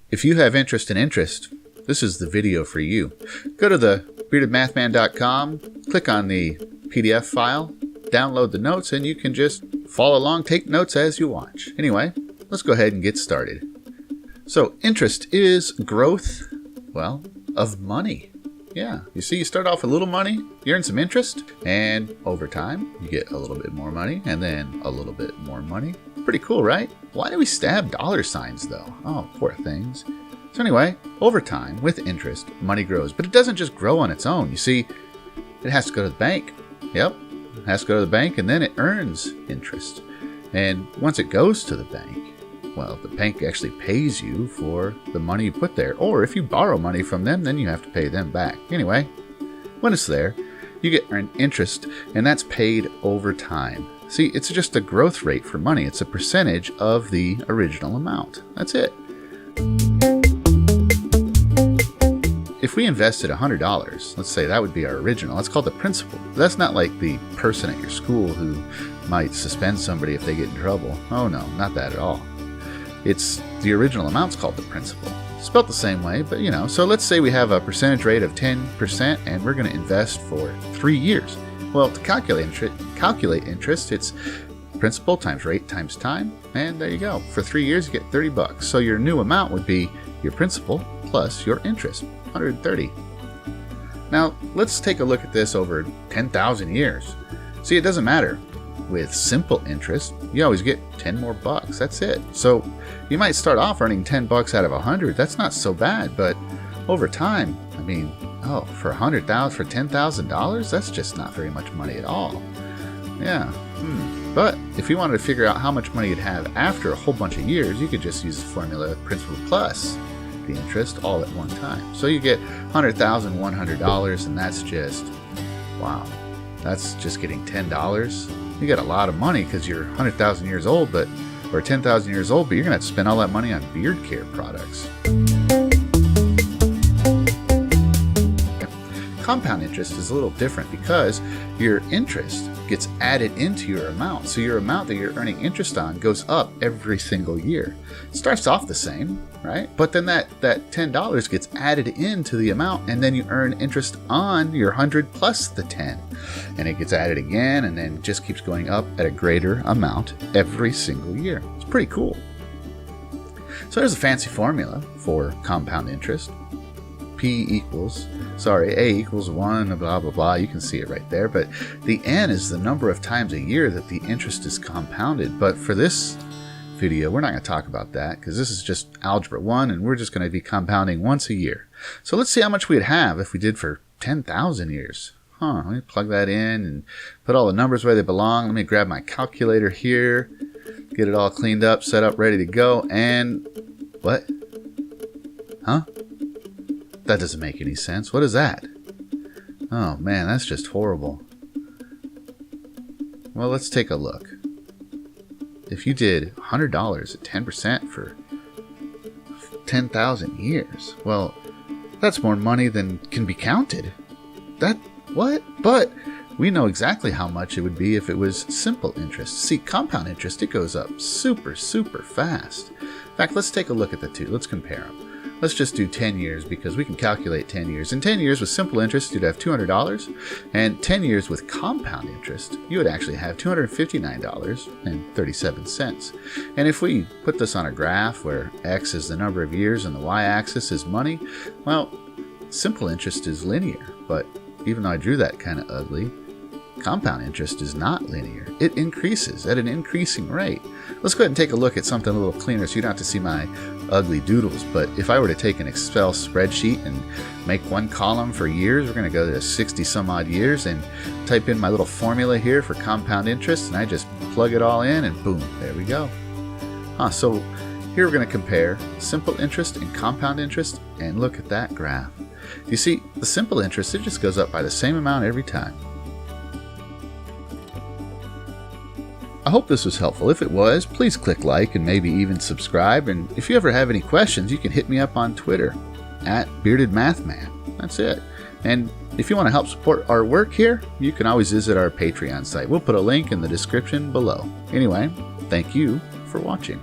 If you have interest in interest, this is the video for you. Go to the beardedmathman.com, click on the PDF file, download the notes, and you can just follow along, take notes as you watch. Anyway, let's go ahead and get started. So interest is growth, well, of money. Yeah, you see, you start off with a little money, you earn some interest, and over time, you get a little bit more money, and then a little bit more money. Pretty cool, right? Why do we stab dollar signs, though? Oh, poor things. So anyway, over time, with interest, money grows. But it doesn't just grow on its own. You see, it has to go to the bank. Yep, it has to go to the bank, and then it earns interest. And once it goes to the bank, well, the bank actually pays you for the money you put there. Or if you borrow money from them, then you have to pay them back. Anyway, when it's there, you get earned interest, and that's paid over time. See, it's just a growth rate for money. It's a percentage of the original amount. That's it. If we invested $100, let's say that would be our original. That's called the principal. That's not like the person at your school who might suspend somebody if they get in trouble. Oh no, not that at all. It's the original amount's called the principal. Spelt the same way, but you know. So let's say we have a percentage rate of 10% and we're going to invest for 3 years. Well, to calculate interest, it's principal times rate times time, and there you go. For 3 years, you get $30. So your new amount would be your principal plus your interest, $130. Now, let's take a look at this over 10,000 years. See, it doesn't matter. With simple interest, you always get 10 more bucks. That's it. So you might start off earning 10 bucks out of 100. That's not so bad, but over time, I mean, oh, for $10,000, that's just not very much money at all. Yeah. But if you wanted to figure out how much money you'd have after a whole bunch of years, you could just use the formula principal plus the interest all at one time. So you get $100,100, and that's just, wow. That's just getting $10. You get a lot of money because you're 100,000 years old, or 10,000 years old, but you're going to have to spend all that money on beard care products. Compound interest is a little different because your interest gets added into your amount. So your amount that you're earning interest on goes up every single year. It starts off the same, right? But then that $10 gets added into the amount, and then you earn interest on your 100 plus the 10. And it gets added again, and then just keeps going up at a greater amount every single year. It's pretty cool. So there's a fancy formula for compound interest. A equals 1, blah, blah, blah. You can see it right there. But the N is the number of times a year that the interest is compounded. But for this video, we're not going to talk about that because this is just Algebra 1, and we're just going to be compounding once a year. So let's see how much we'd have if we did for 10,000 years. Let me plug that in and put all the numbers where they belong. Let me grab my calculator here, get it all cleaned up, set up, ready to go. And what? That doesn't make any sense. What is that? Oh man, that's just horrible. Well, let's take a look. If you did $100 at 10% for 10,000 years, well, that's more money than can be counted. What? But we know exactly how much it would be if it was simple interest. See, compound interest, it goes up super, super fast. In fact, let's take a look at the two. Let's compare them. Let's just do 10 years because we can calculate 10 years. In 10 years with simple interest, you'd have $200. And 10 years with compound interest, you would actually have $259.37. And if we put this on a graph where X is the number of years and the Y-axis is money, well, simple interest is linear. But even though I drew that kind of ugly, compound interest is not linear. It increases at an increasing rate. Let's go ahead and take a look at something a little cleaner so you don't have to see my ugly doodles. But if I were to take an Excel spreadsheet and make one column for years, we're going to go to 60 some odd years and type in my little formula here for compound interest, and I just plug it all in and boom, there we go. So here we're going to compare simple interest and compound interest, and look at that graph. You see, the simple interest, it just goes up by the same amount every time. I hope this was helpful. If it was, please click like and maybe even subscribe. And if you ever have any questions, you can hit me up on Twitter @BeardedMathman. That's it. And if you want to help support our work here, you can always visit our Patreon site. We'll put a link in the description below. Anyway, thank you for watching.